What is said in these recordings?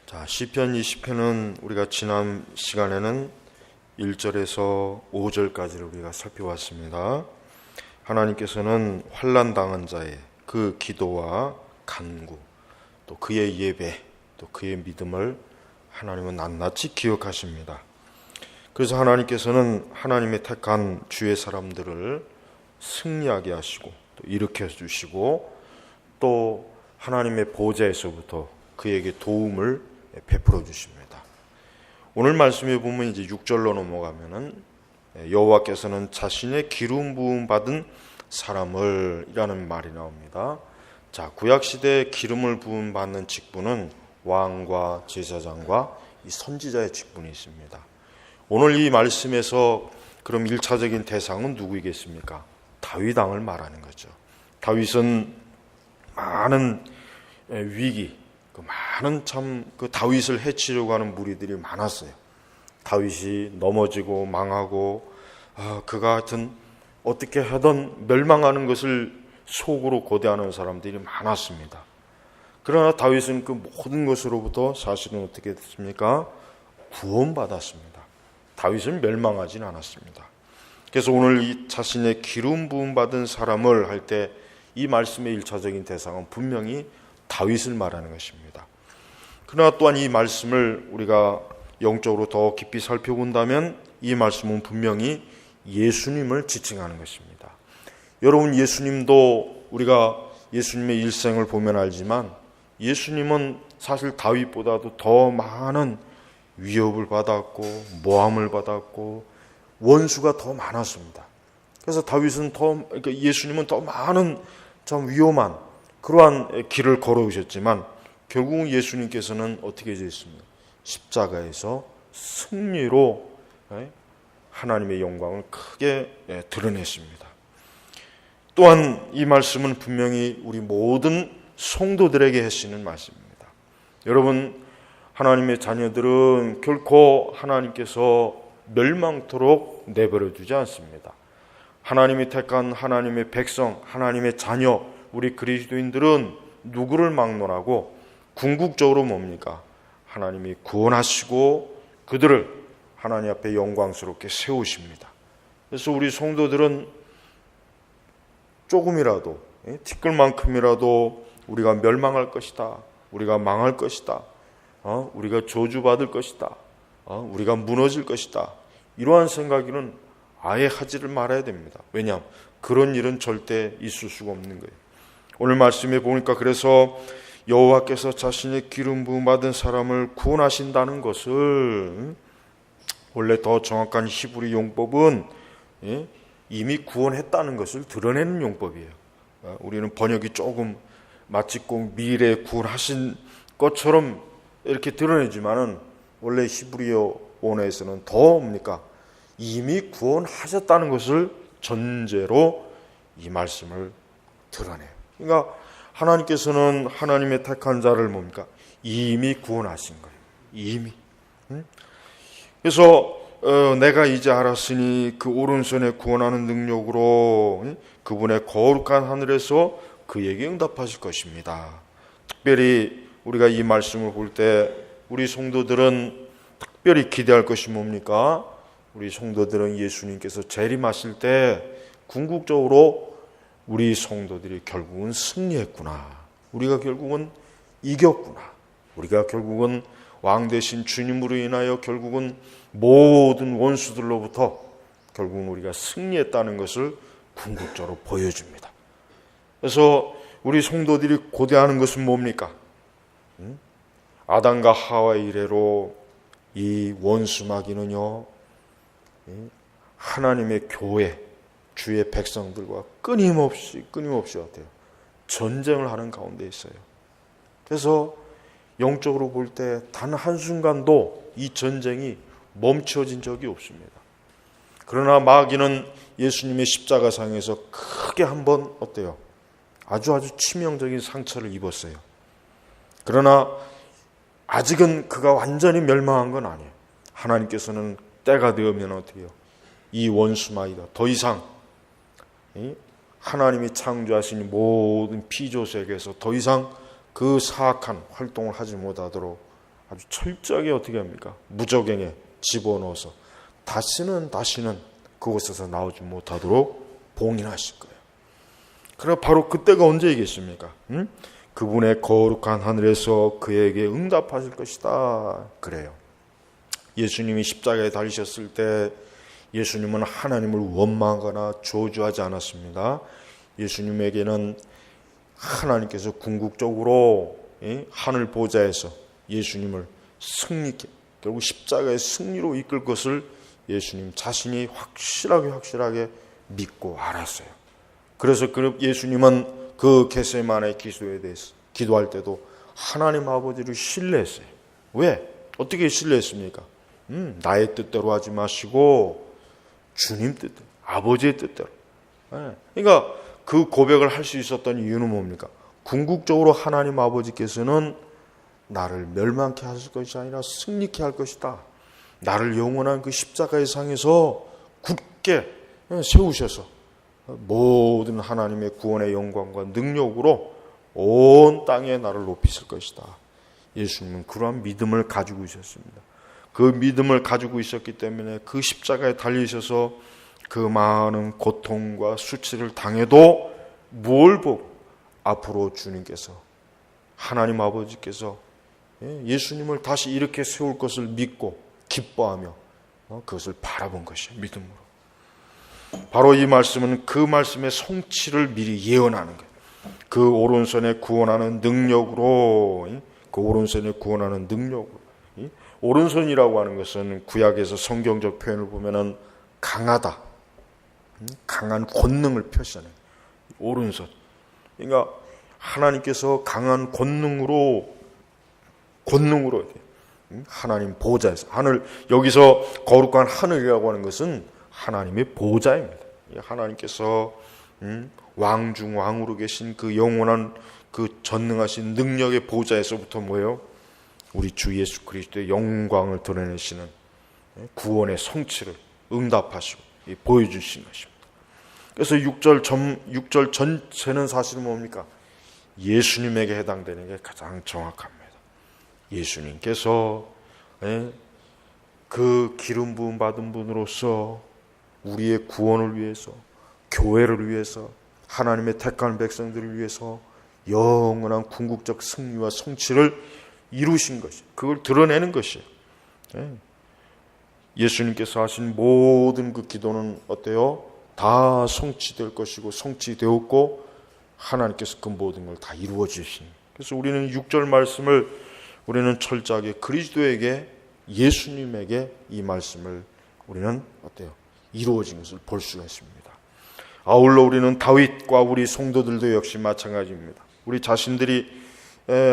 자, 시편 20편은 우리가 지난 시간에는 1절에서 5절까지를 우리가 살펴봤습니다. 하나님께서는 환난 당한 자의 그 기도와 간구, 또 그의 예배, 또 그의 믿음을 하나님은 낱낱이 기억하십니다. 그래서 하나님께서는 하나님의 택한 주의 사람들을 승리하게 하시고 또 일으켜 주시고 또 하나님의 보좌에서부터 그에게 도움을 베풀어 주십니다. 오늘 말씀에 보면 이제 6절로 넘어가면은 여호와께서는 자신의 기름 부음 받은 사람을 이라는 말이 나옵니다. 자, 구약 시대에 기름을 부음 받는 직분은 왕과 제사장과 이 선지자의 직분이 있습니다. 오늘 이 말씀에서 그럼 1차적인 대상은 누구이겠습니까? 다윗 왕을 말하는 거죠. 다윗은 많은 위기, 많은 그 다윗을 해치려고 하는 무리들이 많았어요. 다윗이 넘어지고 망하고 그가 하여튼 어떻게 하든 멸망하는 것을 속으로 고대하는 사람들이 많았습니다. 그러나 다윗은 그 모든 것으로부터 사실은 어떻게 됐습니까? 구원받았습니다. 다윗은 멸망하진 않았습니다. 그래서 오늘 이 자신의 기름 부음 받은 사람을 할 때 이 말씀의 1차적인 대상은 분명히 다윗을 말하는 것입니다. 그러나 또한 이 말씀을 우리가 영적으로 더 깊이 살펴본다면 이 말씀은 분명히 예수님을 지칭하는 것입니다. 여러분, 예수님도 우리가 예수님의 일생을 보면 알지만 예수님은 사실 다윗보다도 더 많은 위협을 받았고 모함을 받았고 원수가 더 많았습니다. 그래서 다윗은 예수님은 더 많은 참 위험한 그러한 길을 걸어오셨지만 결국은 예수님께서는 어떻게 되셨습니까? 십자가에서 승리로 하나님의 영광을 크게 드러냈습니다. 또한 이 말씀은 분명히 우리 모든 성도들에게 하시는 말씀입니다. 여러분, 하나님의 자녀들은 결코 하나님께서 멸망토록 내버려 두지 않습니다. 하나님이 택한 하나님의 백성, 하나님의 자녀, 우리 그리스도인들은 누구를 막론하고 궁극적으로 뭡니까? 하나님이 구원하시고 그들을 하나님 앞에 영광스럽게 세우십니다. 그래서 우리 성도들은 조금이라도, 티끌만큼이라도 우리가 멸망할 것이다, 우리가 망할 것이다, 우리가 저주받을 것이다, 우리가 무너질 것이다, 이러한 생각에는 아예 하지를 말아야 됩니다. 왜냐하면 그런 일은 절대 있을 수가 없는 거예요. 오늘 말씀에 보니까 그래서 여호와께서 자신의 기름 부음 받은 사람을 구원하신다는 것을, 원래 더 정확한 히브리 용법은 이미 구원했다는 것을 드러내는 용법이에요. 우리는 번역이 조금 마치 꼭 미래에 구원하신 것처럼 이렇게 드러내지만은 원래 히브리어 원어에서는 더 뭡니까? 이미 구원하셨다는 것을 전제로 이 말씀을 드러내요. 그러니까 하나님께서는 하나님의 택한 자를 뭡니까? 이미 구원하신 거예요. 이미. 그래서 내가 이제 알았으니 그 오른손에 구원하는 능력으로 그분의 거룩한 하늘에서 그에게 응답하실 것입니다. 특별히 우리가 이 말씀을 볼 때 우리 성도들은 특별히 기대할 것이 뭡니까? 우리 성도들은 예수님께서 재림하실 때 궁극적으로 우리 성도들이 결국은 승리했구나, 우리가 결국은 이겼구나, 우리가 결국은 왕 되신 주님으로 인하여 결국은 모든 원수들로부터 결국은 우리가 승리했다는 것을 궁극적으로 보여줍니다. 그래서 우리 성도들이 고대하는 것은 뭡니까? 아담과 하와의 이래로 이 원수 마귀는요, 하나님의 교회, 주의 백성들과 끊임없이 어때요? 전쟁을 하는 가운데 있어요. 그래서 영적으로 볼 때 단 한순간도 이 전쟁이 멈춰진 적이 없습니다. 그러나 마귀는 예수님의 십자가상에서 크게 한번 어때요? 아주 치명적인 상처를 입었어요. 그러나 아직은 그가 완전히 멸망한 건 아니에요. 하나님께서는 때가 되면 어떻게 해요? 이 원수 마귀가 더 이상 하나님이 창조하신 모든 피조 세계에서 더 이상 그 사악한 활동을 하지 못하도록 아주 철저하게 어떻게 합니까? 무적행에 집어넣어서 다시는 그곳에서 나오지 못하도록 봉인하실 거예요. 그러나 바로 그때가 언제이겠습니까? 그분의 거룩한 하늘에서 그에게 응답하실 것이다. 그래요. 예수님이 십자가에 달리셨을 때 예수님은 하나님을 원망하거나 저주하지 않았습니다. 예수님에게는 하나님께서 궁극적으로 하늘 보좌에서 예수님을 승리케, 결국 십자가의 승리로 이끌 것을 예수님 자신이 확실하게 믿고 알았어요. 그래서 예수님은 그 겟세마네 기도에 대해서 기도할 때도 하나님 아버지를 신뢰했어요. 왜? 어떻게 신뢰했습니까? 나의 뜻대로 하지 마시고 주님 뜻대로, 아버지의 뜻대로. 그러니까 그 고백을 할 수 있었던 이유는 뭡니까? 궁극적으로 하나님 아버지께서는 나를 멸망케 하실 것이 아니라 승리케 할 것이다. 나를 영원한 그 십자가의 상에서 굳게 세우셔서 모든 하나님의 구원의 영광과 능력으로 온 땅에 나를 높이실 것이다. 예수님은 그러한 믿음을 가지고 있었습니다. 그 믿음을 가지고 있었기 때문에 그 십자가에 달리셔서 그 많은 고통과 수치를 당해도 뭘 보고 앞으로 주님께서, 하나님 아버지께서 예수님을 다시 이렇게 세울 것을 믿고 기뻐하며 그것을 바라본 것이에요. 믿음으로. 바로 이 말씀은 그 말씀의 성취를 미리 예언하는 거예요. 그 오른손에 구원하는 능력으로, 그 오른손에 구원하는 능력으로. 오른손이라고 하는 것은 구약에서 성경적 표현을 보면은 강하다, 강한 권능을 표시하는 오른손. 그러니까 하나님께서 강한 권능으로 하나님 보좌에서, 하늘, 여기서 거룩한 하늘이라고 하는 것은 하나님의 보좌입니다. 하나님께서 왕 중 왕으로 계신 그 영원한 그 전능하신 능력의 보좌에서부터 뭐예요? 우리 주 예수 그리스도의 영광을 드러내시는 구원의 성취를 응답하시고 보여주신 것입니다. 그래서 6절 전체는 사실은 뭡니까? 예수님에게 해당되는 게 가장 정확합니다. 예수님께서 그 기름 부음 받은 분으로서 우리의 구원을 위해서, 교회를 위해서, 하나님의 택한 백성들을 위해서 영원한 궁극적 승리와 성취를 이루신 것이, 그걸 드러내는 것이에요. 예수님께서 하신 모든 그 기도는 어때요? 다 성취될 것이고 성취되었고 하나님께서 그 모든 걸 다 이루어 주신. 그래서 우리는 6절 말씀을 우리는 철저하게 그리스도에게, 예수님에게 이 말씀을 우리는 어때요? 이루어진 것을 볼 수가 있습니다. 아울러 우리는 다윗과 우리 성도들도 역시 마찬가지입니다. 우리 자신들이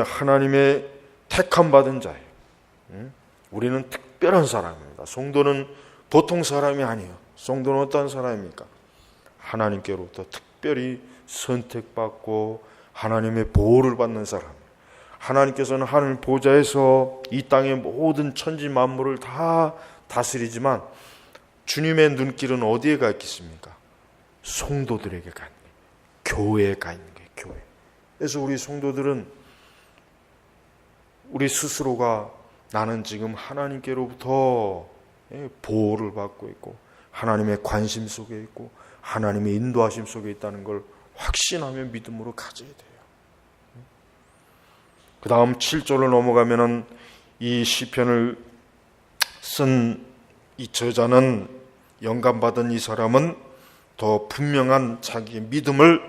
하나님의 택함 받은 자예요. 우리는 특별한 사람입니다. 성도는 보통 사람이 아니에요. 성도는 어떤 사람입니까? 하나님께로부터 특별히 선택받고 하나님의 보호를 받는 사람. 하나님께서는 하늘 보좌에서 이 땅의 모든 천지 만물을 다 다스리지만 주님의 눈길은 어디에 가 있겠습니까? 성도들에게 가 있는 거예요. 교회에 가 있는 거예요. 교회. 그래서 우리 성도들은 우리 스스로가 나는 지금 하나님께로부터 보호를 받고 있고 하나님의 관심 속에 있고 하나님의 인도하심 속에 있다는 걸 확신하며 믿음으로 가져야 돼요. 그 다음 7절로 넘어가면은 이 시편을 쓴 이 저자는, 영감받은 이 사람은 더 분명한 자기의 믿음을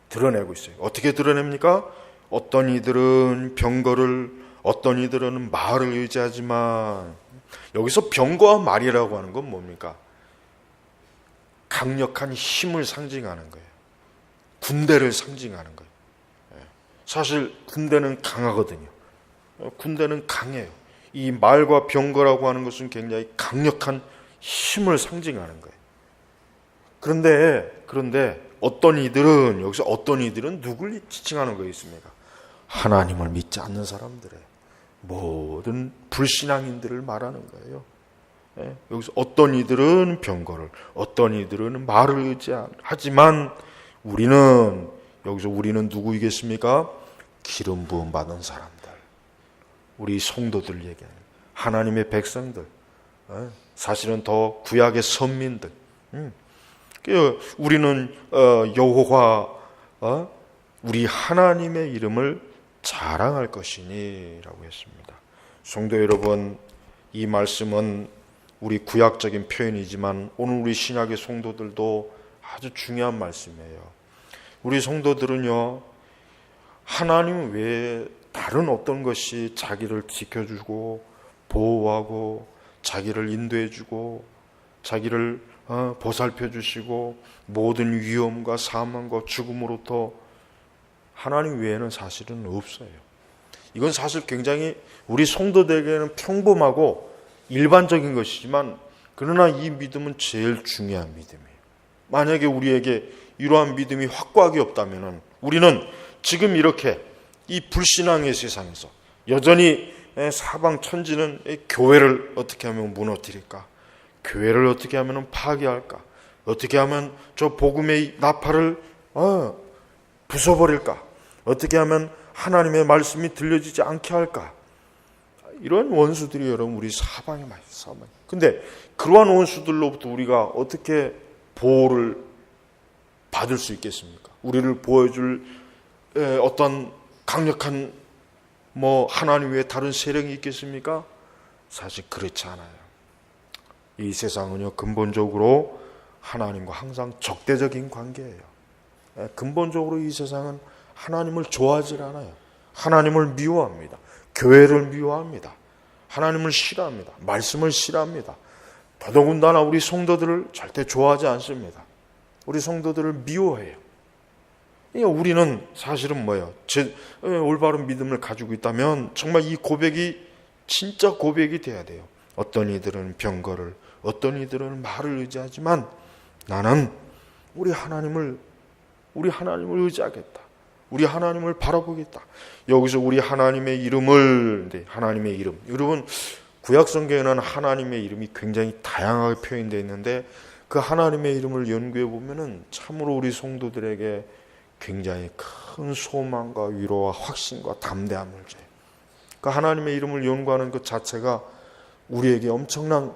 드러내고 있어요. 어떻게 드러냅니까? 어떤 이들은 병거를, 어떤 이들은 말을 의지하지만, 여기서 병거와 말이라고 하는 건 뭡니까? 강력한 힘을 상징하는 거예요. 군대를 상징하는 거예요. 사실 군대는 강하거든요. 군대는 강해요. 이 말과 병거라고 하는 것은 굉장히 강력한 힘을 상징하는 거예요. 그런데 어떤 이들은, 여기서 어떤 이들은 누굴 지칭하는 거 있습니까? 하나님을 믿지 않는 사람들의 모든 불신앙인들을 말하는 거예요. 여기서 어떤 이들은 병거를, 어떤 이들은 말을 의지하지만 여기서 우리는 누구이겠습니까? 기름 부음 받은 사람들. 우리 성도들 얘기하는 하나님의 백성들, 사실은 더 구약의 선민들. 우리는 여호와 우리 하나님의 이름을 자랑할 것이니라고 했습니다. 성도 여러분, 이 말씀은 우리 구약적인 표현이지만 오늘 우리 신약의 성도들도 아주 중요한 말씀이에요. 우리 성도들은요, 하나님 외에 다른 어떤 것이 자기를 지켜주고 보호하고 자기를 인도해주고 자기를 보살펴주시고 모든 위험과 사망과 죽음으로부터 하나님 외에는 사실은 없어요. 이건 사실 굉장히 우리 성도들에게는 평범하고 일반적인 것이지만 그러나 이 믿음은 제일 중요한 믿음이에요. 만약에 우리에게 이러한 믿음이 확고하게 없다면 우리는 지금 이렇게 이 불신앙의 세상에서 여전히 사방 천지는 교회를 어떻게 하면 무너뜨릴까? 교회를 어떻게 하면 파괴할까? 어떻게 하면 저 복음의 나팔을 부숴버릴까? 어떻게 하면 하나님의 말씀이 들려지지 않게 할까? 이런 원수들이 여러분 우리 사방에 많이 있어요. 근데 그러한 원수들로부터 우리가 어떻게 보호를 받을 수 있겠습니까? 우리를 보호해줄 어떤 강력한 하나님 외에 다른 세력이 있겠습니까? 사실 그렇지 않아요. 이 세상은요, 근본적으로 하나님과 항상 적대적인 관계예요. 근본적으로 이 세상은 하나님을 좋아하지 않아요. 하나님을 미워합니다. 교회를 미워합니다. 하나님을 싫어합니다. 말씀을 싫어합니다. 더더군다나 우리 성도들을 절대 좋아하지 않습니다. 우리 성도들을 미워해요. 우리는 사실은 뭐예요? 올바른 믿음을 가지고 있다면 정말 이 고백이 진짜 고백이 돼야 돼요. 어떤 이들은 병거를, 어떤 이들은 말을 의지하지만 나는 우리 하나님을 의지하겠다. 우리 하나님을 바라보겠다. 여기서 우리 하나님의 이름을, 하나님의 이름. 여러분, 구약 성경에는 하나님의 이름이 굉장히 다양하게 표현되어 있는데 그 하나님의 이름을 연구해 보면은 참으로 우리 성도들에게 굉장히 큰 소망과 위로와 확신과 담대함을 줘요. 그 하나님의 이름을 연구하는 것 자체가 우리에게 엄청난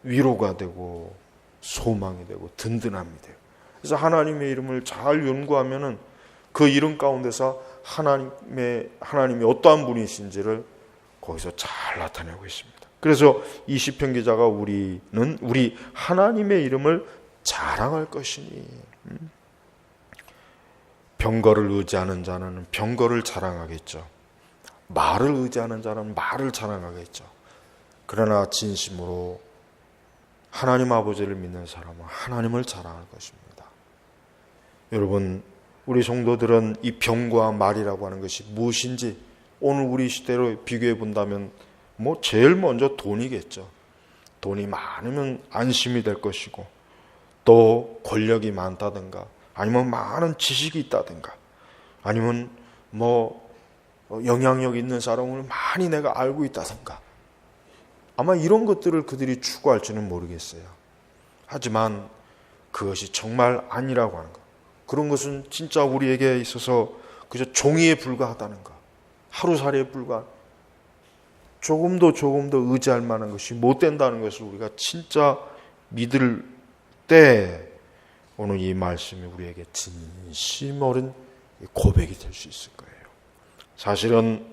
위로가 되고 소망이 되고 든든함이 돼요. 그래서 하나님의 이름을 잘 연구하면은 그 이름 가운데서 하나님이 어떠한 분이신지를 거기서 잘 나타내고 있습니다. 그래서 이 시편 기자가 우리 하나님의 이름을 자랑할 것이니, 병거를 의지하는 자는 병거를 자랑하겠죠. 말을 의지하는 자는 말을 자랑하겠죠. 그러나 진심으로 하나님 아버지를 믿는 사람은 하나님을 자랑할 것입니다. 여러분, 우리 성도들은 이 병과 말이라고 하는 것이 무엇인지 오늘 우리 시대로 비교해 본다면 제일 먼저 돈이겠죠. 돈이 많으면 안심이 될 것이고 또 권력이 많다든가 아니면 많은 지식이 있다든가 아니면 영향력 있는 사람을 많이 내가 알고 있다든가 아마 이런 것들을 그들이 추구할지는 모르겠어요. 하지만 그것이 정말 아니라고 하는 것. 그런 것은 진짜 우리에게 있어서 그저 종이에 불과하다는 것. 하루살이에 불과 조금도 의지할 만한 것이 못 된다는 것을 우리가 진짜 믿을 때 오늘 이 말씀이 우리에게 진심 어린 고백이 될 수 있을 거예요. 사실은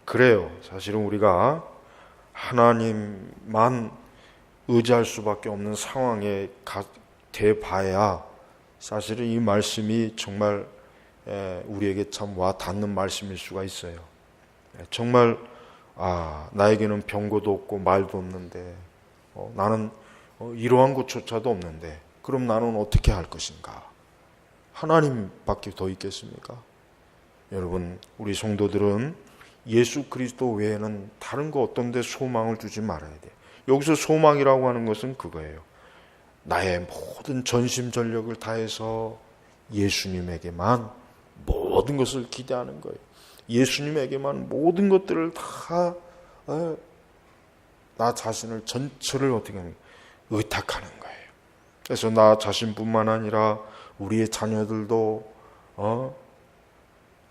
그래요. 사실은 우리가 하나님만 의지할 수밖에 없는 상황에 돼봐야 사실은 이 말씀이 정말 우리에게 참 와 닿는 말씀일 수가 있어요. 정말 나에게는 병고도 없고 말도 없는데 나는 이러한 것조차도 없는데 그럼 나는 어떻게 할 것인가? 하나님밖에 더 있겠습니까? 여러분, 우리 성도들은 예수 그리스도 외에는 다른 거 어떤 데 소망을 두지 말아야 돼요. 여기서 소망이라고 하는 것은 그거예요. 나의 모든 전심전력을 다해서 예수님에게만 모든 것을 기대하는 거예요. 예수님에게만 모든 것들을 다 나 자신을 전체를 어떻게 하는 거예요? 의탁하는 거예요. 그래서 나 자신뿐만 아니라 우리의 자녀들도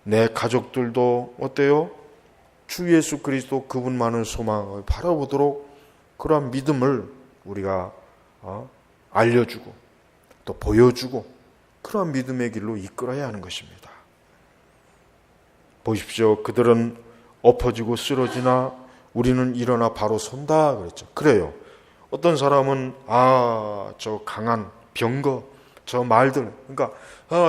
내 가족들도 어때요? 주 예수 그리스도 그분만을 소망을 바라보도록 그러한 믿음을 우리가 알려주고 또 보여주고 그러한 믿음의 길로 이끌어야 하는 것입니다. 보십시오. 그들은 엎어지고 쓰러지나 우리는 일어나 바로 선다 그랬죠. 그래요. 어떤 사람은 저 강한 병거, 저 말들, 그러니까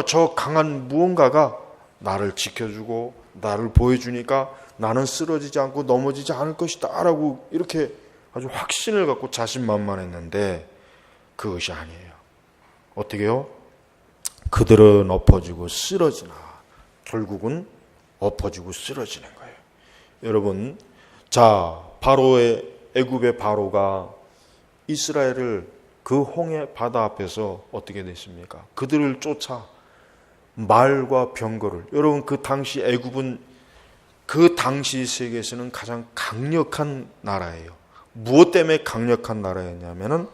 저 강한 무언가가 나를 지켜주고 나를 보여주니까 나는 쓰러지지 않고 넘어지지 않을 것이다 라고 이렇게 아주 확신을 갖고 자신만만했는데 그것이 아니에요. 어떻게 해요? 그들은 엎어지고 쓰러지나 결국은 엎어지고 쓰러지는 거예요. 여러분, 자, 바로의 애굽의 바로가 이스라엘을 그 홍해 바다 앞에서 어떻게 됐습니까? 그들을 쫓아 말과 병거를, 여러분 그 당시 애굽은 그 당시 세계에서는 가장 강력한 나라예요. 무엇 때문에 강력한 나라였냐면은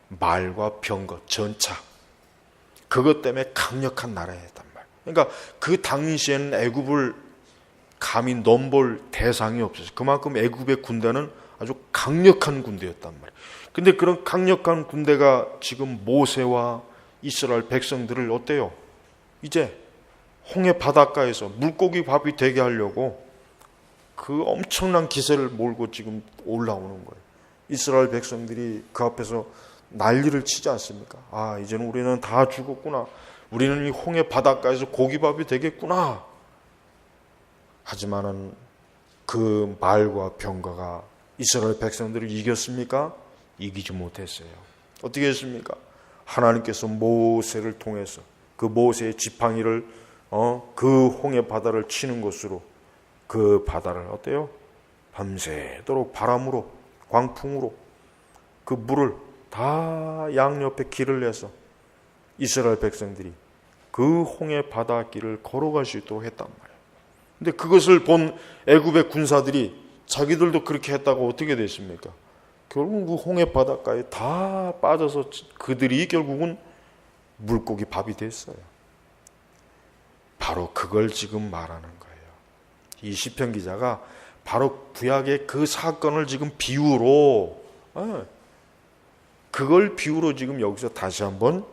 말과 병거, 전차, 그것 때문에 강력한 나라였단 말이에요. 그러니까 그 당시에는 애굽을 감히 넘볼 대상이 없었어요. 그만큼 애굽의 군대는 아주 강력한 군대였단 말이에요. 근데 그런 강력한 군대가 지금 모세와 이스라엘 백성들을 어때요? 이제 홍해 바닷가에서 물고기 밥이 되게 하려고 그 엄청난 기세를 몰고 지금 올라오는 거예요. 이스라엘 백성들이 그 앞에서 난리를 치지 않습니까? 이제는 우리는 다 죽었구나. 우리는 이 홍해 바닷가에서 고기밥이 되겠구나. 하지만은 그 말과 병거가 이스라엘 백성들을 이겼습니까? 이기지 못했어요. 어떻게 했습니까? 하나님께서 모세를 통해서 그 모세의 지팡이를 그 홍해 바다를 치는 것으로 그 바다를 어때요? 밤새도록 바람으로 광풍으로 그 물을 다 양옆에 길을 내서 이스라엘 백성들이 그 홍해 바다 길을 걸어갈 수 있도록 했단 말이에요. 근데 그것을 본 애굽의 군사들이 자기들도 그렇게 했다고 어떻게 됐습니까? 결국 그 홍해 바닷가에 다 빠져서 그들이 결국은 물고기 밥이 됐어요. 바로 그걸 지금 말하는 거예요. 이 시편 기자가 바로 구약의 그 사건을 지금 비유로, 그걸 비유로 지금 여기서 다시 한번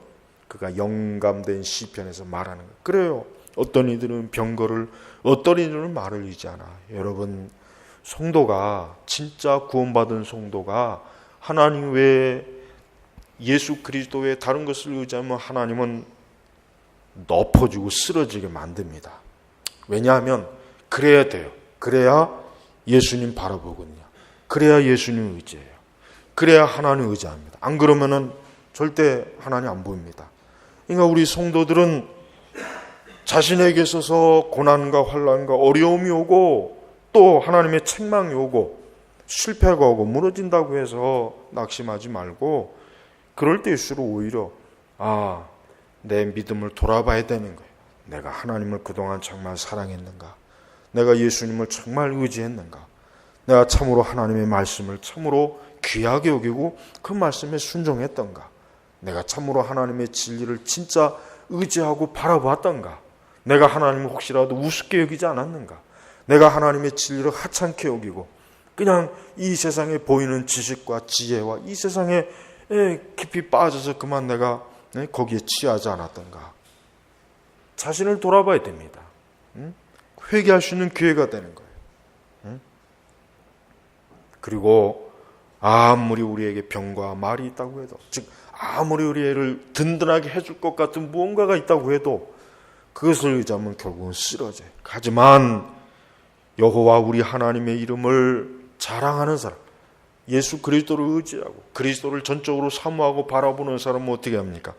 그가 영감된 시편에서 말하는 거예요. 그래요. 어떤 이들은 병거를, 어떤 이들은 말을 의지하나. 여러분, 성도가, 진짜 구원받은 성도가 하나님 외에, 예수 그리스도 외에 다른 것을 의지하면 하나님은 엎어지고 쓰러지게 만듭니다. 왜냐하면 그래야 돼요. 그래야 예수님 바라보거든요. 그래야 예수님 의지해요. 그래야 하나님 의지합니다. 안 그러면은 절대 하나님 안 보입니다. 그러니까 우리 성도들은 자신에게 있어서 고난과 환난과 어려움이 오고 또 하나님의 책망이 오고 실패가 오고 무너진다고 해서 낙심하지 말고 그럴 때일수록 오히려 내 믿음을 돌아봐야 되는 거예요. 내가 하나님을 그동안 정말 사랑했는가? 내가 예수님을 정말 의지했는가? 내가 참으로 하나님의 말씀을 참으로 귀하게 여기고 그 말씀에 순종했던가? 내가 참으로 하나님의 진리를 진짜 의지하고 바라봤던가? 내가 하나님을 혹시라도 우습게 여기지 않았는가? 내가 하나님의 진리를 하찮게 여기고 그냥 이 세상에 보이는 지식과 지혜와 이 세상에 깊이 빠져서 그만 내가 거기에 취하지 않았던가? 자신을 돌아봐야 됩니다. 회개할 수 있는 기회가 되는 거예요. 그리고 아무리 우리에게 병과 말이 있다고 해도, 즉 아무리 우리를 든든하게 해줄 것 같은 무언가가 있다고 해도 그것을 의지하면 결국은 쓰러져요. 하지만 여호와 우리 하나님의 이름을 자랑하는 사람, 예수 그리스도를 의지하고 그리스도를 전적으로 사모하고 바라보는 사람은 어떻게 합니까?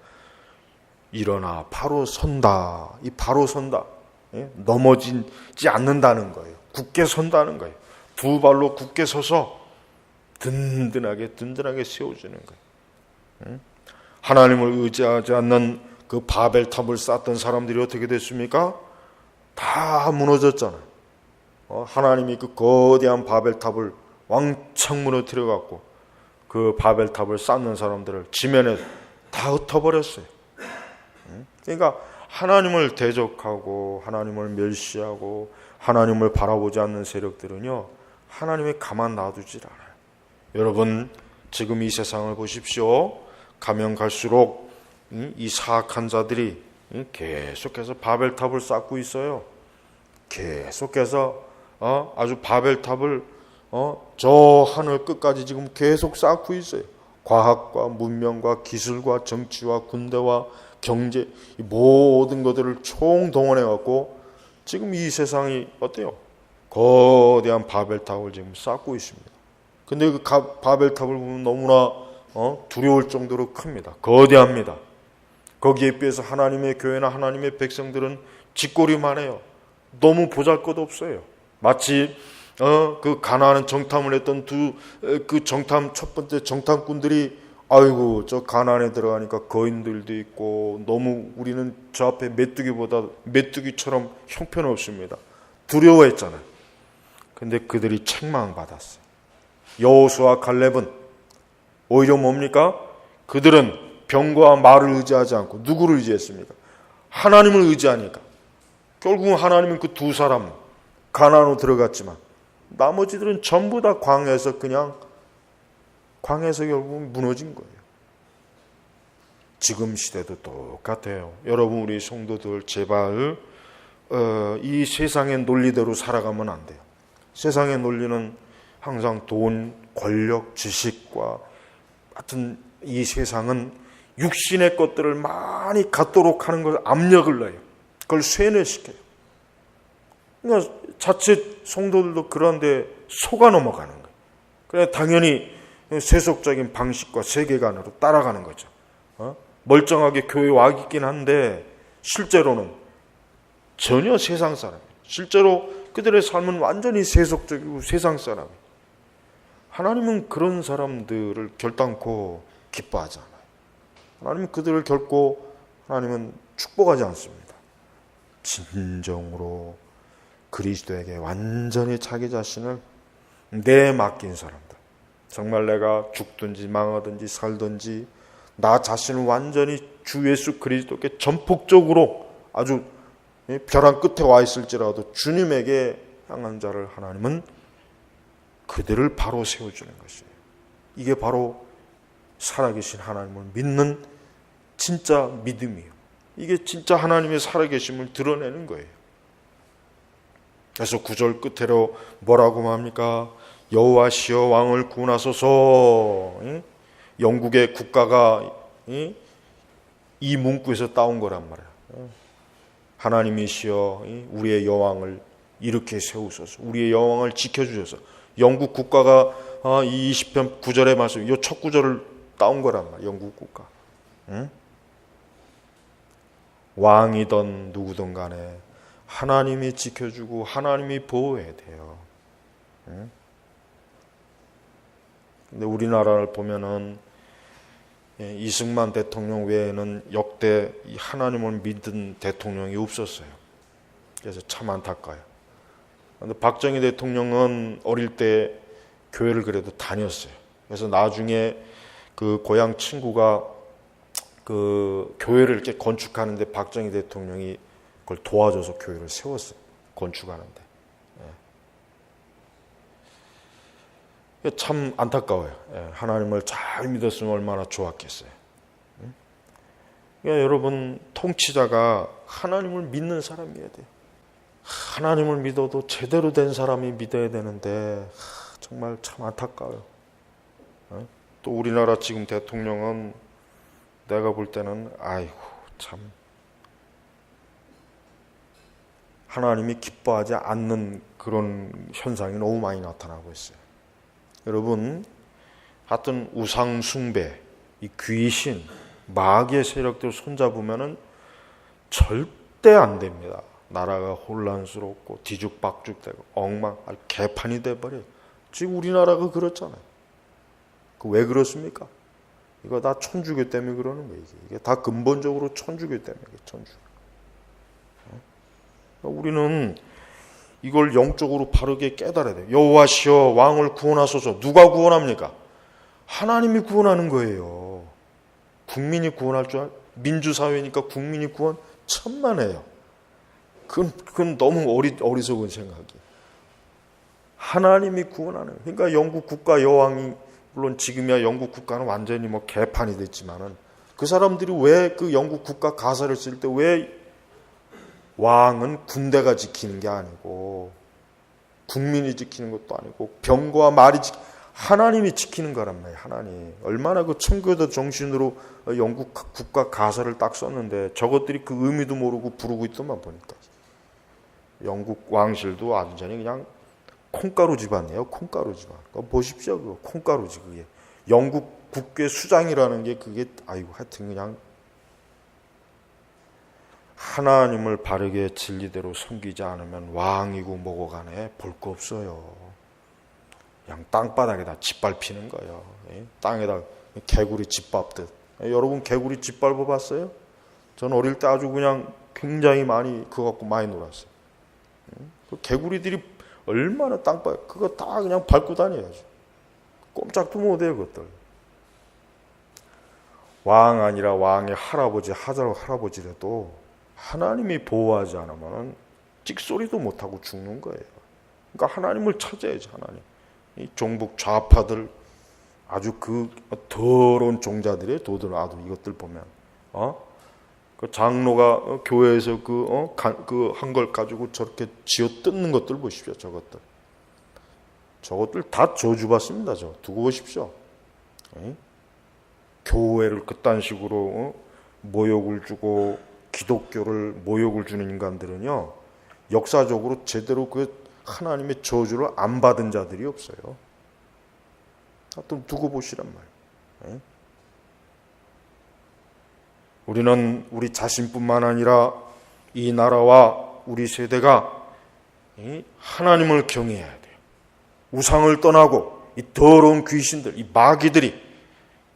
일어나 바로 선다. 이 바로 선다. 넘어지지 않는다는 거예요. 굳게 선다는 거예요. 두 발로 굳게 서서 든든하게 세워주는 거예요. 하나님을 의지하지 않는 그 바벨탑을 쌓던 사람들이 어떻게 됐습니까? 다 무너졌잖아요. 하나님이 그 거대한 바벨탑을 왕창 무너뜨려 갖고 그 바벨탑을 쌓는 사람들을 지면에 다 흩어버렸어요. 그러니까 하나님을 대적하고 하나님을 멸시하고 하나님을 바라보지 않는 세력들은요, 하나님이 가만 놔두질 않아요. 여러분, 지금 이 세상을 보십시오. 가면 갈수록 이 사악한 자들이 계속해서 바벨탑을 쌓고 있어요. 계속해서 아주 바벨탑을 저 하늘 끝까지 지금 계속 쌓고 있어요. 과학과 문명과 기술과 정치와 군대와 경제, 모든 것들을 총동원해 갖고 지금 이 세상이 어때요? 거대한 바벨탑을 지금 쌓고 있습니다. 근데 그 바벨탑을 보면 너무나 두려울 정도로 큽니다. 거대합니다. 거기에 비해서 하나님의 교회나 하나님의 백성들은 짓거리만 해요. 너무 보잘것없어요. 마치 그 가나안 정탐을 했던 그 정탐 첫 번째 정탐꾼들이 아이고 저 가나안에 들어가니까 거인들도 있고 너무 우리는 저 앞에 메뚜기보다 메뚜기처럼 형편없습니다. 두려워했잖아요. 근데 그들이 책망받았어요. 여호수아와 갈렙은 오히려 뭡니까? 그들은 병과 말을 의지하지 않고 누구를 의지했습니까? 하나님을 의지하니까 결국은 하나님은 그 두 사람 가나안으로 들어갔지만 나머지들은 전부 다 광야에서 결국은 무너진 거예요. 지금 시대도 똑같아요. 여러분, 우리 성도들 제발 이 세상의 논리대로 살아가면 안 돼요. 세상의 논리는 항상 돈, 권력, 지식과 같은 이 세상은 육신의 것들을 많이 갖도록 하는 걸 압력을 넣어요. 그걸 쇠뇌시켜요. 그러니까 자칫 성도들도 그런데 속아 넘어가는 거예요. 그래 당연히 세속적인 방식과 세계관으로 따라가는 거죠. 멀쩡하게 교회 와 있긴 한데 실제로는 전혀 세상 사람이에요. 실제로 그들의 삶은 완전히 세속적이고 세상 사람이에요. 하나님은 그런 사람들을 결단코 기뻐하지 않아요. 하나님은 그들을 결코 하나님은 축복하지 않습니다. 진정으로 그리스도에게 완전히 자기 자신을 내맡긴 사람들, 정말 내가 죽든지 망하든지 살든지 나 자신을 완전히 주 예수 그리스도께 전폭적으로 아주 벼랑 끝에 와 있을지라도 주님에게 향한 자를 하나님은 그들을 바로 세워주는 것이에요. 이게 바로 살아계신 하나님을 믿는 진짜 믿음이에요. 이게 진짜 하나님의 살아계심을 드러내는 거예요. 그래서 9절 끝으로 뭐라고 합니까? 여호와시여 왕을 구원하소서. 영국의 국가가 이 문구에서 따온 거란 말이에요. 하나님이시여 우리의 여왕을 이렇게 세우소서. 우리의 여왕을 지켜주셔서. 영국 국가가 이 20편 9절의 말씀, 이 첫 구절을 따온 거란 말이에요. 영국 국가. 왕이든 누구든 간에 하나님이 지켜주고 하나님이 보호해야 돼요. 근데 우리나라를 보면은 이승만 대통령 외에는 역대 하나님을 믿은 대통령이 없었어요. 그래서 참 안타까워요. 근데 박정희 대통령은 어릴 때 교회를 그래도 다녔어요. 그래서 나중에 그 고향 친구가 그 교회를 이렇게 건축하는데 박정희 대통령이 그걸 도와줘서 교회를 세웠어요. 건축하는데. 참 안타까워요. 하나님을 잘 믿었으면 얼마나 좋았겠어요. 그러니까 여러분, 통치자가 하나님을 믿는 사람이어야 돼요. 하나님을 믿어도 제대로 된 사람이 믿어야 되는데 정말 참 안타까워요. 또 우리나라 지금 대통령은 내가 볼 때는 아이고 참 하나님이 기뻐하지 않는 그런 현상이 너무 많이 나타나고 있어요. 여러분, 하여튼 우상 숭배, 이 귀신, 마귀의 세력들 손잡으면은 절대 안 됩니다. 나라가 혼란스럽고 뒤죽박죽되고 엉망, 개판이 돼버려요. 지금 우리나라가 그렇잖아요. 왜 그렇습니까? 이거 다 천주교 때문에 그러는 거예요. 이게 다 근본적으로 천주교 때문에. 천주교. 우리는 이걸 영적으로 바르게 깨달아야 돼요. 여호와시여 왕을 구원하소서. 누가 구원합니까? 하나님이 구원하는 거예요. 국민이 구원할 줄 민주사회니까 국민이 구원 천만에요. 그건 너무 어리석은 생각이에요. 하나님이 구원하는. 그러니까 영국 국가 여왕이, 물론 지금이야 영국 국가는 완전히 뭐 개판이 됐지만은, 그 사람들이 왜 그 영국 국가 가사를 쓸 때 왜 왕은 군대가 지키는 게 아니고 국민이 지키는 것도 아니고 병거와 말이 하나님이 지키는 거란 말이에요. 하나님. 얼마나 그 청교도 정신으로 영국 국가 가사를 딱 썼는데 저것들이 그 의미도 모르고 부르고 있더만 보니까. 영국 왕실도 완전히 그냥 콩가루 집안이에요. 콩가루 집안. 보십시오. 그거 콩가루지 그게. 영국 국회 수장이라는 게 그게 아이고 하여튼 그냥 하나님을 바르게 진리대로 섬기지 않으면 왕이고 뭐고 간에 볼 거 없어요. 그냥 땅바닥에다 짓밟히는 거예요. 땅에다 개구리 짓밟듯. 여러분 개구리 짓밟아 봤어요? 전 어릴 때 아주 그냥 굉장히 많이 그거 갖고 많이 놀았어요. 그 개구리들이 얼마나 땅바닥 그거 다 그냥 밟고 다녀야죠. 꼼짝도 못해요 그것들. 왕 아니라 왕의 할아버지 할아버지라도 하나님이 보호하지 않으면 찍소리도 못하고 죽는 거예요. 그러니까 하나님을 찾아야지. 하나님. 이 종북 좌파들 아주 그 더러운 종자들의 도들 아주 이것들 보면 그 장로가 교회에서 그 한 걸 가지고 저렇게 쥐어 뜯는 것들 보십시오. 저것들 다 저주받습니다. 두고 보십시오. 교회를 그딴 식으로 모욕을 주고 기독교를 모욕을 주는 인간들은요, 역사적으로 제대로 그 하나님의 저주를 안 받은 자들이 없어요. 또 두고 보시란 말이에요. 우리는 우리 자신뿐만 아니라 이 나라와 우리 세대가 하나님을 경외해야 돼요. 우상을 떠나고 이 더러운 귀신들, 이 마귀들이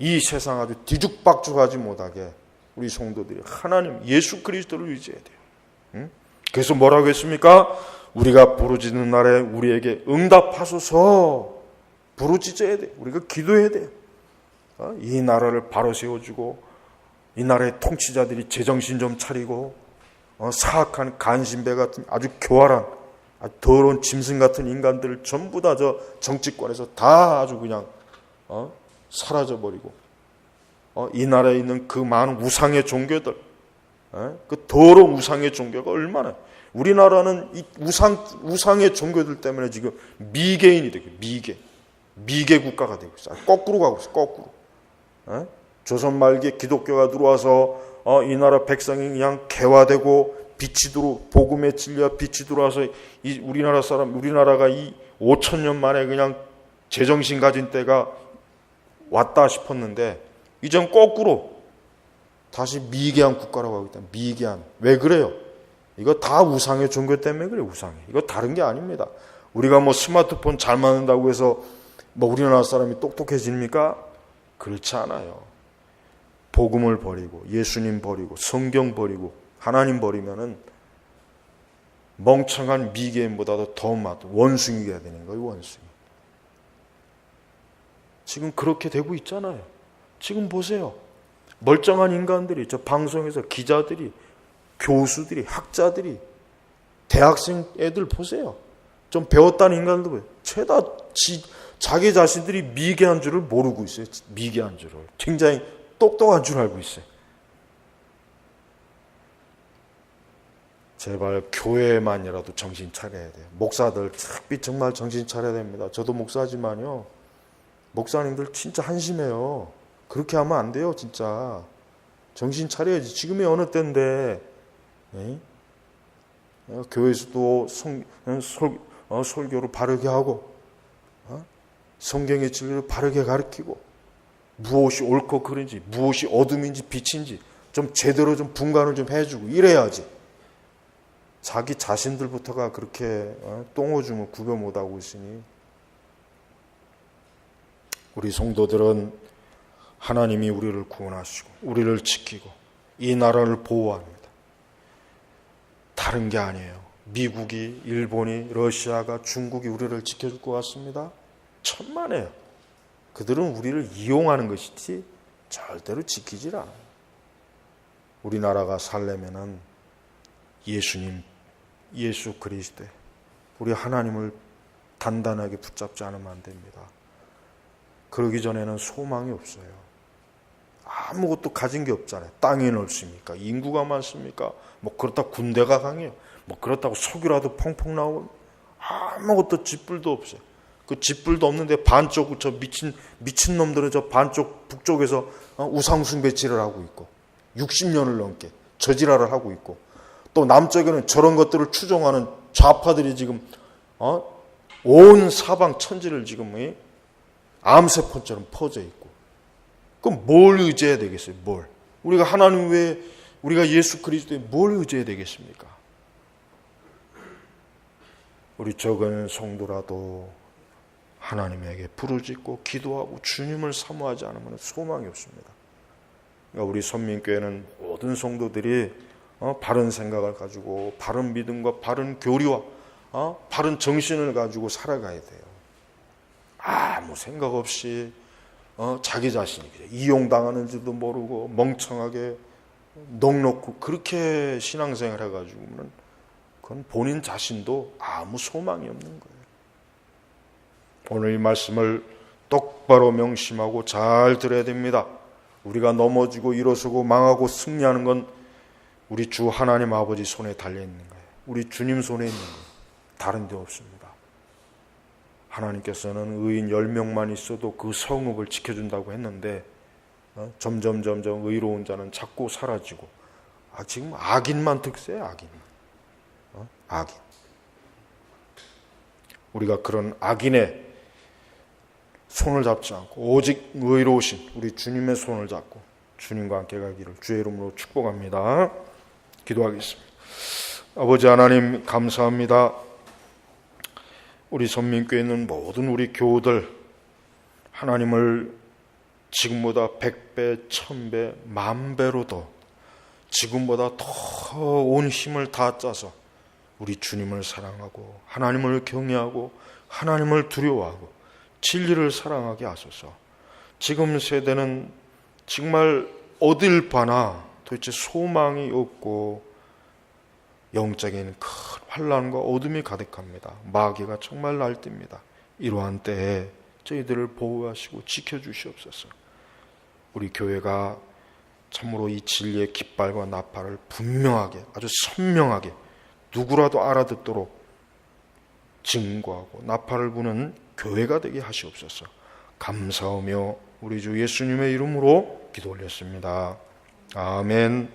이 세상 아주 뒤죽박죽하지 못하게 우리 성도들이 하나님 예수 그리스도를 의지해야 돼요. 그래서 뭐라고 했습니까? 우리가 부르짖는 날에 우리에게 응답하소서. 부르짖어야 돼요. 우리가 기도해야 돼요. 이 나라를 바로 세워주고 이 나라의 통치자들이 제정신 좀 차리고 사악한 간신배 같은 아주 교활한 아주 더러운 짐승 같은 인간들을 전부 다 저 정치권에서 다 아주 그냥 사라져버리고 이 나라에 있는 그 많은 우상의 종교들, 그 더러운 우상의 종교가 얼마나, 우리나라는 이 우상의 종교들 때문에 지금 미개인이 되고 미개 국가가 되고 있어요. 거꾸로 가고 있어요. 거꾸로. 조선 말기에 기독교가 들어와서 이 나라 백성이 그냥 개화되고 빛이 복음의 진리와 빛이 들어와서 이 우리나라가 이 5,000년 만에 그냥 제정신 가진 때가 왔다 싶었는데 이젠 거꾸로 다시 미개한 국가라고 하고 있다. 미개한. 왜 그래요? 이거 다 우상의 종교 때문에 그래요. 우상의. 이거 다른 게 아닙니다. 우리가 뭐 스마트폰 잘 만든다고 해서 뭐 우리나라 사람이 똑똑해집니까? 그렇지 않아요. 복음을 버리고 예수님 버리고 성경 버리고 하나님 버리면은 멍청한 미개인보다도 더 원숭이가 되는 거예요. 원숭이. 지금 그렇게 되고 있잖아요. 지금 보세요. 멀쩡한 인간들이 저 방송에서 기자들이 교수들이 학자들이 대학생 애들 보세요. 좀 배웠다는 인간들 보세요. 죄다 자기 자신들이 미개한 줄을 모르고 있어요. 미개한 줄을. 굉장히 똑똑한 줄 알고 있어요. 제발 교회만이라도 정신 차려야 돼요. 목사들 특히 정말 정신 차려야 됩니다. 저도 목사지만요. 목사님들 진짜 한심해요. 그렇게 하면 안 돼요. 진짜. 정신 차려야지. 지금이 어느 때인데 교회에서도 설교를 바르게 하고 성경의 진리를 바르게 가르치고 무엇이 옳고 그른지 무엇이 어둠인지 빛인지 좀 제대로 좀 분간을 좀 해주고 이래야지. 자기 자신들부터가 그렇게 똥오줌을 구별 못하고 있으니 우리 성도들은 하나님이 우리를 구원하시고 우리를 지키고 이 나라를 보호합니다. 다른 게 아니에요. 미국이, 일본이, 러시아가, 중국이 우리를 지켜줄 것 같습니다. 천만에요. 그들은 우리를 이용하는 것이지 절대로 지키질 않아요. 우리나라가 살려면은 예수님, 예수 그리스도에 우리 하나님을 단단하게 붙잡지 않으면 안 됩니다. 그러기 전에는 소망이 없어요. 아무것도 가진 게 없잖아요. 땅이 넓습니까? 인구가 많습니까? 뭐 그렇다고 군대가 강해요. 뭐 그렇다고 석유라도 펑펑 나오고 아무것도 짓불도 없어요. 그 짓불도 없는데 반쪽 저 미친 놈들은 저 반쪽 북쪽에서 우상숭배치를 하고 있고 60년을 넘게 저지랄을 하고 있고 또 남쪽에는 저런 것들을 추종하는 좌파들이 지금 온 사방 천지를 지금 암세포처럼 퍼져 있고 그럼 뭘 의지해야 되겠어요? 뭘? 우리가 하나님 외에 우리가 예수 그리스도에 뭘 의지해야 되겠습니까? 우리 적은 성도라도 하나님에게 부르짖고 기도하고 주님을 사모하지 않으면 소망이 없습니다. 그러니까 우리 선민교회는 모든 성도들이 바른 생각을 가지고 바른 믿음과 바른 교리와 바른 정신을 가지고 살아가야 돼요. 아무 생각 없이 자기 자신이 이용당하는지도 모르고 멍청하게 넋놓고 그렇게 신앙생활 해가지고는 그건 본인 자신도 아무 소망이 없는 거예요. 오늘 이 말씀을 똑바로 명심하고 잘 들어야 됩니다. 우리가 넘어지고 일어서고 망하고 승리하는 건 우리 주 하나님 아버지 손에 달려있는 거예요. 우리 주님 손에 있는 거예요. 다른 데 없습니다. 하나님께서는 의인 10명만 있어도 그 성읍을 지켜준다고 했는데 점점 의로운 자는 자꾸 사라지고 지금 악인만 득세해. 악인. 우리가 그런 악인의 손을 잡지 않고 오직 의로우신 우리 주님의 손을 잡고 주님과 함께 가기를 주의 이름으로 축복합니다. 기도하겠습니다. 아버지 하나님 감사합니다. 우리 선민교회에 있는 모든 우리 교우들 하나님을 지금보다 100배, 1000배, 10,000배로 더 지금보다 더 온 힘을 다 짜서 우리 주님을 사랑하고 하나님을 경외하고 하나님을 두려워하고 진리를 사랑하게 하소서. 지금 세대는 정말 어딜 봐나 도대체 소망이 없고 영적인 큰 환난과 어둠이 가득합니다. 마귀가 정말 날뜁니다. 이러한 때에 저희들을 보호하시고 지켜주시옵소서. 우리 교회가 참으로 이 진리의 깃발과 나팔을 분명하게 아주 선명하게 누구라도 알아듣도록 증거하고 나팔을 부는 교회가 되게 하시옵소서. 감사하며 우리 주 예수님의 이름으로 기도 올렸습니다. 아멘.